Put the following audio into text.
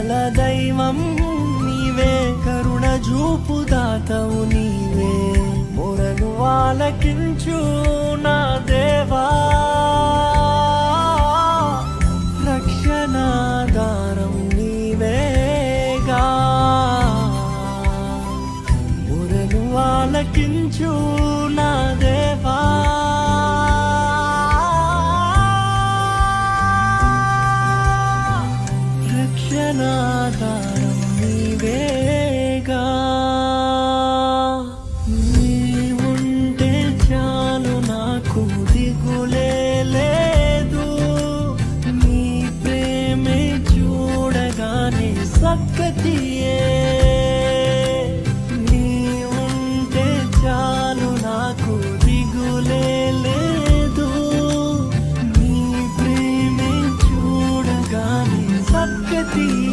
దయగల దైవం నీవే, కరుణ చూపు దాతవు నీవే, మొరను ఆలకించు నా దేవా, రక్షణాధారం నీవేగా, మొరను ఆలకించు నా దేవా. రక్షణాధారం నీవేగా, నీవుంటే చాలు నాకు దిగులే లేదు, నీ ప్రేమే చూడగానే సక్కతియే, నీవుంటే చాలు నాకు దిగులే లేదు, నీ ప్రేమే చూడగానే సక్కతియే.